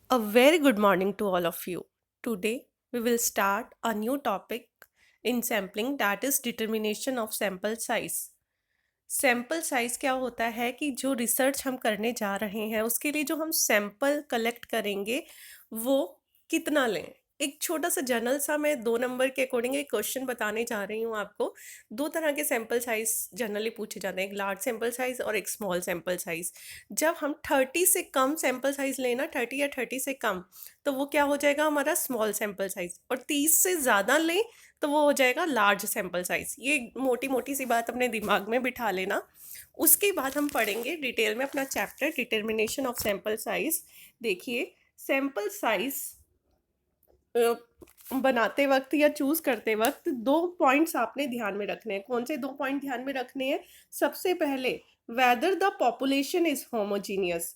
A very good morning to all of you. Today we will start a new topic in sampling, that is determination of sample size. Sample size क्या होता है कि जो research हम करने जा रहे हैं उसके लिए जो हम सैंपल कलेक्ट करेंगे वो कितना लें। एक छोटा सा जनरल सा मैं 2 नंबर के अकॉर्डिंग एक क्वेश्चन बताने जा रही हूँ आपको। 2 तरह के सैंपल साइज़ जनरली पूछे जाते हैं, एक लार्ज सैंपल साइज़ और एक स्मॉल सैंपल साइज़। जब हम 30 से कम सैंपल साइज़ लें ना, 30 या 30 से कम, तो वो क्या हो जाएगा हमारा स्मॉल सैंपल साइज़, और 30 से ज़्यादा लें तो वो हो जाएगा लार्ज सैंपल साइज़। ये मोटी मोटी सी बात अपने दिमाग में बिठा लेना। उसके बाद हम पढ़ेंगे डिटेल में अपना chapter determination of sample size. देखिए, सैंपल साइज बनाते वक्त या चूज करते वक्त 2 पॉइंट्स आपने ध्यान में रखने हैं। कौन से 2 पॉइंट ध्यान में रखने हैं? सबसे पहले, whether the population is homogeneous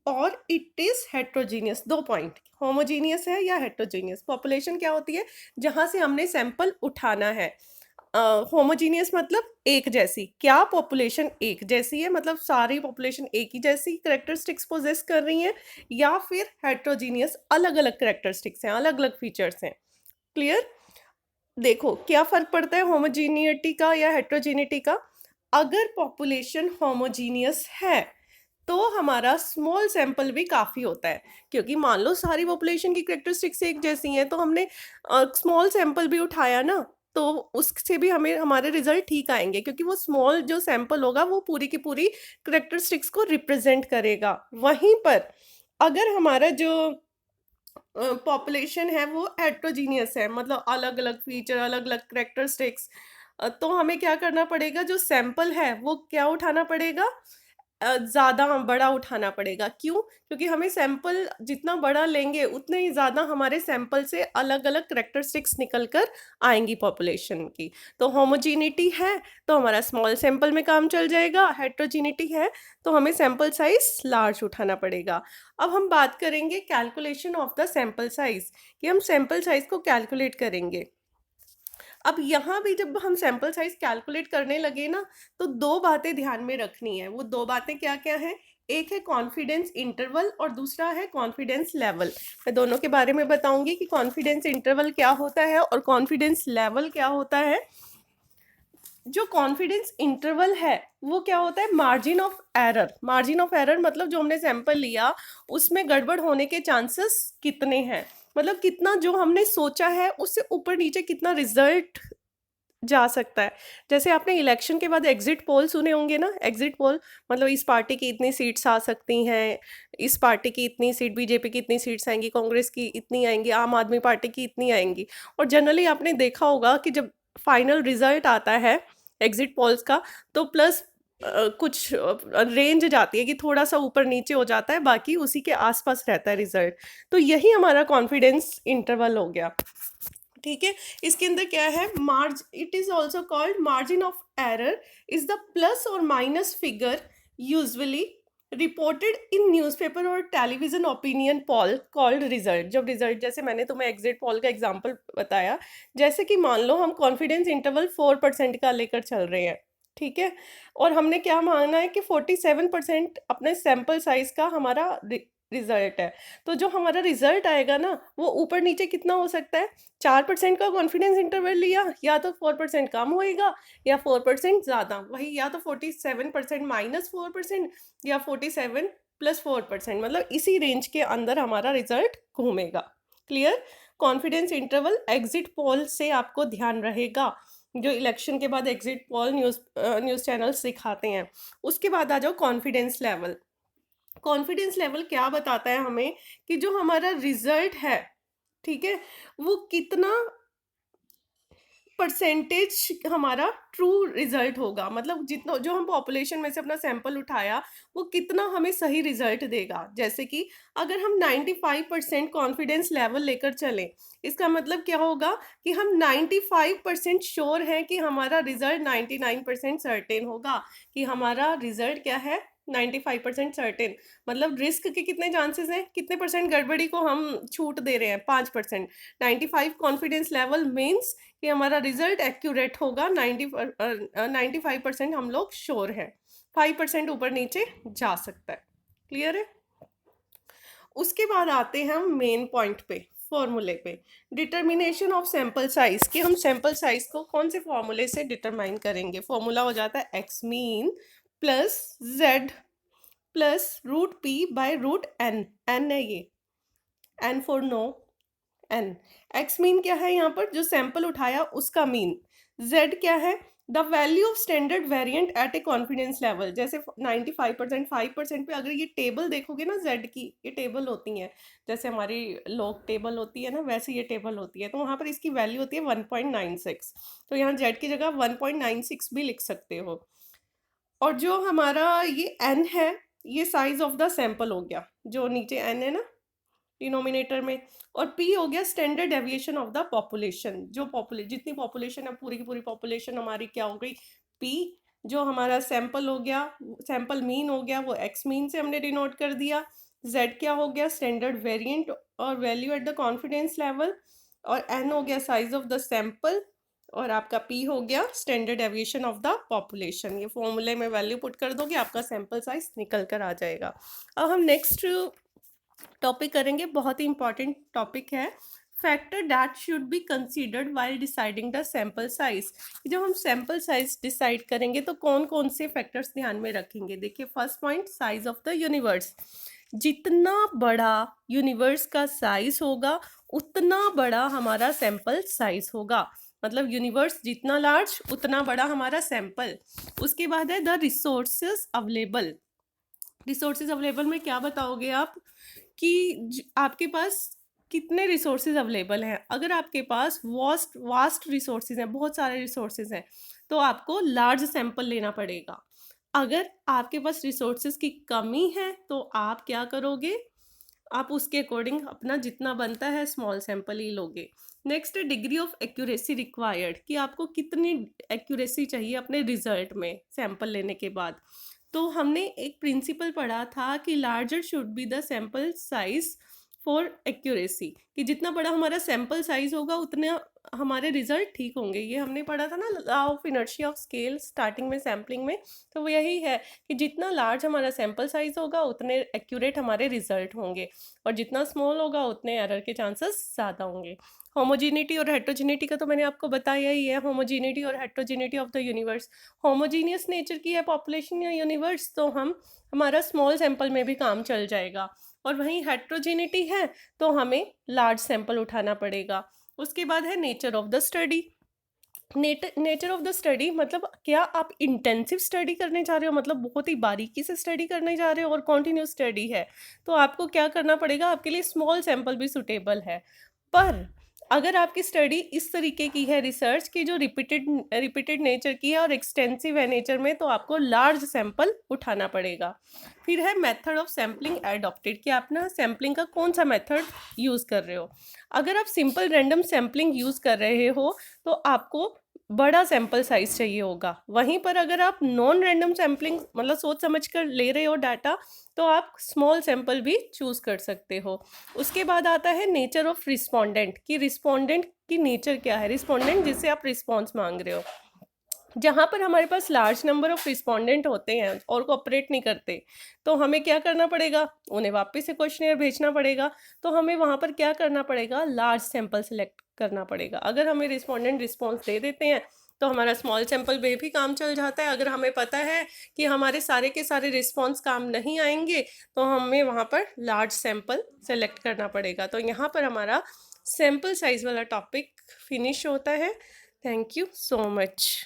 और it is heterogeneous. 2 point, homogeneous है या हेट्रोजीनियस। पॉपुलेशन क्या होती है? जहां से हमने सैंपल उठाना है। होमोजीनियस मतलब एक जैसी। क्या पॉपुलेशन एक जैसी है, मतलब सारी पॉपुलेशन एक ही जैसी करेक्टरिस्टिक्स पोजेस कर रही हैं, या फिर हेट्रोजीनियस, अलग अलग करेक्टरिस्टिक्स हैं, अलग अलग फीचर्स हैं। क्लियर? देखो क्या फर्क पड़ता है होमोजीनियटी का या हेट्रोजीनिटी का। अगर पॉपुलेशन होमोजीनियस है तो हमारा स्मॉल सैंपल भी काफ़ी होता है, क्योंकि मान लो सारी पॉपुलेशन की करेक्टरिस्टिक्स एक जैसी हैं, तो हमने स्मॉल सैंपल भी उठाया ना, तो उससे भी हमें हमारे रिजल्ट ठीक आएंगे, क्योंकि वो स्मॉल जो सैंपल होगा वो पूरी की पूरी करेक्टरिस्टिक्स को रिप्रेजेंट करेगा। वहीं पर अगर हमारा जो पॉपुलेशन है वो हेट्रोजीनियस है, मतलब अलग अलग फीचर, अलग अलग करेक्टरिस्टिक्स, तो हमें क्या करना पड़ेगा, जो सैंपल है वो क्या उठाना पड़ेगा, ज़्यादा बड़ा उठाना पड़ेगा। क्यों? क्योंकि हमें सैंपल जितना बड़ा लेंगे उतने ही ज़्यादा हमारे सैंपल से अलग अलग करेक्टरिस्टिक्स निकल कर आएंगी पॉपुलेशन की। तो होमोजीनिटी है तो हमारा स्मॉल सैंपल में काम चल जाएगा, हेट्रोजीनिटी है तो हमें सैंपल साइज लार्ज उठाना पड़ेगा। अब हम बात करेंगे calculation of the sample size, कि हम सैंपल साइज को कैलकुलेट करेंगे। अब यहाँ भी जब हम सैंपल साइज कैलकुलेट करने लगे ना, तो 2 बातें ध्यान में रखनी है। वो 2 बातें क्या क्या हैं? एक है कॉन्फिडेंस इंटरवल और दूसरा है कॉन्फिडेंस लेवल। मैं दोनों के बारे में बताऊंगी कि कॉन्फिडेंस इंटरवल क्या होता है और कॉन्फिडेंस लेवल क्या होता है। जो कॉन्फिडेंस इंटरवल है वो क्या होता है? Margin of error. Margin of error मतलब जो हमने सैंपल लिया उसमें गड़बड़ होने के चांसेस कितने हैं, मतलब कितना जो हमने सोचा है उससे ऊपर नीचे कितना रिजल्ट जा सकता है। जैसे आपने इलेक्शन के बाद एग्जिट पोल सुने होंगे ना, एग्जिट पोल मतलब इस पार्टी की इतनी सीट्स आ सकती हैं, इस पार्टी की इतनी सीट, बीजेपी की इतनी सीट्स आएंगी, कांग्रेस की इतनी आएंगी, आम आदमी पार्टी की इतनी आएंगी। और जनरली आपने देखा होगा कि जब फाइनल रिजल्ट आता है एग्जिट पोल्स का, तो प्लस कुछ रेंज जाती है कि थोड़ा सा ऊपर नीचे हो जाता है, बाकी उसी के आसपास रहता है रिजल्ट। तो यही हमारा कॉन्फिडेंस इंटरवल हो गया। ठीक है, इसके अंदर क्या है? Marge it is also called margin of error is the plus और minus figure usually reported in newspaper और television opinion poll called result. जब रिजल्ट, जैसे मैंने तुम्हें एग्जिट पोल का एग्जांपल बताया, जैसे कि मान लो हम कॉन्फिडेंस इंटरवल 4% का लेकर चल रहे हैं, ठीक है, और हमने क्या माना है कि 47% अपने सैंपल साइज का हमारा रिजल्ट है। तो जो हमारा रिजल्ट आएगा ना वो ऊपर नीचे कितना हो सकता है? 4% का कॉन्फिडेंस इंटरवल लिया, या तो 4% कम होएगा या 4% ज़्यादा, वही या तो 47% माइनस 4% या 47 प्लस 4%, मतलब इसी रेंज के अंदर हमारा रिजल्ट घूमेगा। Clear? Confidence interval exit poll से आपको ध्यान रहेगा, जो इलेक्शन के बाद एग्जिट पोल न्यूज़ चैनल्स दिखाते हैं। उसके बाद आ जाओ कॉन्फिडेंस लेवल। कॉन्फिडेंस लेवल क्या बताता है हमें कि जो हमारा रिजल्ट है, ठीक है, वो कितना परसेंटेज हमारा ट्रू रिजल्ट होगा, मतलब जितना जो हम पॉपुलेशन में से अपना सैंपल उठाया वो कितना हमें सही रिजल्ट देगा। जैसे कि अगर हम 95% कॉन्फिडेंस लेवल लेकर चलें, इसका मतलब क्या होगा कि हम 95% श्योर हैं कि हमारा रिजल्ट 99% सर्टेन होगा, कि हमारा रिजल्ट क्या है, 95% सर्टेन। मतलब रिस्क के कितने चांसेस हैं, कितने परसेंट गड़बड़ी को हम छूट दे रहे हैं? 5%। 95 कॉन्फिडेंस लेवल मीन्स कि हमारा रिजल्ट एक्यूरेट होगा, 95% हम लोग श्योर हैं, 5% ऊपर नीचे जा सकता है। क्लियर है? उसके बाद आते हैं हम मेन पॉइंट पे, फॉर्मूले पे। डिटर्मिनेशन ऑफ सैंपल साइज, कि हम सैंपल साइज को कौन से फॉर्मूले से डिटरमाइन करेंगे। फॉर्मूला हो जाता है X mean plus Z plus root P by root N. N है ये, N for no, N. X mean क्या है, यहाँ पर जो सैंपल उठाया उसका मीन। जेड क्या है, the value of standard variant at a confidence level. जैसे 95%, 5% पे अगर ये टेबल देखोगे ना जेड की, ये टेबल होती है, जैसे हमारी लॉग टेबल होती है ना, वैसे ये टेबल होती है। तो वहाँ पर इसकी वैल्यू होती है 1.96, तो यहाँ जेड की जगह 1.96 भी लिख सकते हो। और जो हमारा ये एन है, ये साइज ऑफ द सैंपल हो गया, जो नीचे एन है ना डिनोमिनेटर में। और पी हो गया standard deviation of the population, जो जितनी पॉपुलेशन है, पूरी की पूरी पॉपुलेशन हमारी क्या हो गई, पी। जो हमारा सैंपल हो गया, सैंपल मीन हो गया, वो एक्स मीन से हमने डिनोट कर दिया। जेड क्या हो गया, स्टैंडर्ड वेरिएंट और value at the confidence level. और एन हो गया साइज ऑफ द सैंपल। और आपका पी हो गया standard deviation of the population. ये फॉर्मूले में वैल्यू पुट कर दोगे, आपका सैंपल साइज निकल कर आ जाएगा। अब हम नेक्स्ट टॉपिक करेंगे, बहुत ही इंपॉर्टेंट टॉपिक है, factor that should be considered while deciding the sample size. जब हम सैंपल साइज डिसाइड करेंगे तो कौन कौन से फैक्टर्स ध्यान में रखेंगे। देखिए, first point, size of the universe. जितना बड़ा यूनिवर्स का साइज होगा उतना बड़ा हमारा सैंपल साइज होगा। मतलब यूनिवर्स जितना लार्ज उतना बड़ा हमारा सैंपल। उसके बाद है the resources available. Resources available में क्या बताओगे आप, कि आपके पास कितने रिसोर्सेज अवेलेबल हैं। अगर आपके पास वास्ट रिसोर्सेज हैं, बहुत सारे रिसोर्सेज हैं, तो आपको लार्ज सैंपल लेना पड़ेगा। अगर आपके पास रिसोर्सेज की कमी है तो आप क्या करोगे, आप उसके अकॉर्डिंग अपना जितना बनता है स्मॉल सैंपल ही लोगे। Next, degree of accuracy required, कि आपको कितनी एक्यूरेसी चाहिए अपने रिजल्ट में सैंपल लेने के बाद। तो हमने एक प्रिंसिपल पढ़ा था कि larger should be the sample size for accuracy, कि जितना बड़ा हमारा सैंपल साइज होगा उतने हमारे रिजल्ट ठीक होंगे। ये हमने पढ़ा था ना, law of inertia of scale, starting में सैम्पलिंग में। तो वो यही है कि जितना लार्ज हमारा सैंपल साइज होगा उतने एक्यूरेट हमारे रिजल्ट होंगे, और जितना स्मॉल होगा उतने एरर के चांसेस ज़्यादा होंगे। होमोजीनिटी और हेट्रोजीनिटी का तो मैंने आपको बताया ही है। होमोजीनिटी और heterogeneity of the universe, homogeneous nature की है पॉपुलेशन या यूनिवर्स तो हमारा स्मॉल सैंपल में भी काम चल जाएगा। और वहीं हेट्रोजीनिटी है तो हमें लार्ज सैंपल उठाना पड़ेगा। उसके बाद है nature of the study. Nature of the study मतलब क्या आप इंटेंसिव स्टडी करने जा रहे हो, मतलब बहुत ही बारीकी से स्टडी करने जा रहे हो, और कॉन्टिन्यूस स्टडी है तो आपको क्या करना पड़ेगा, आपके लिए स्मॉल सैंपल भी सुटेबल है। पर अगर आपकी स्टडी इस तरीके की है, रिसर्च की जो रिपीटेड नेचर की है और एक्सटेंसिव है नेचर में, तो आपको लार्ज सैंपल उठाना पड़ेगा। फिर है मेथड ऑफ सैम्पलिंग एडॉप्टेड, कि आप ना सैम्पलिंग का कौन सा मेथड यूज़ कर रहे हो। अगर आप सिंपल रैंडम सैम्पलिंग यूज़ कर रहे हो तो आपको बड़ा सैंपल साइज चाहिए होगा। वहीं पर अगर आप नॉन रैंडम सैम्पलिंग मतलब सोच समझ कर ले रहे हो डाटा, तो आप स्मॉल सैंपल भी चूज़ कर सकते हो। उसके बाद आता है नेचर ऑफ रिस्पोंडेंट, कि रिस्पोंडेंट की नेचर क्या है। रिस्पोंडेंट जिससे आप रिस्पॉन्स मांग रहे हो, जहाँ पर हमारे पास लार्ज नंबर ऑफ रिस्पोंडेंट होते हैं और कोऑपरेट नहीं करते, तो हमें क्या करना पड़ेगा, उन्हें वापस से क्वेश्चनेयर भेजना पड़ेगा। तो हमें वहाँ पर क्या करना पड़ेगा, लार्ज सैंपल सेलेक्ट करना पड़ेगा। अगर हमें रिस्पोंडेंट रिस्पॉन्स दे देते हैं तो हमारा स्मॉल सैंपल में भी काम चल जाता है। अगर हमें पता है कि हमारे सारे के सारे रिस्पॉन्स काम नहीं आएंगे तो हमें वहाँ पर लार्ज सैंपल सेलेक्ट करना पड़ेगा। तो यहाँ पर हमारा सैंपल साइज वाला टॉपिक फिनिश होता है। Thank you so much.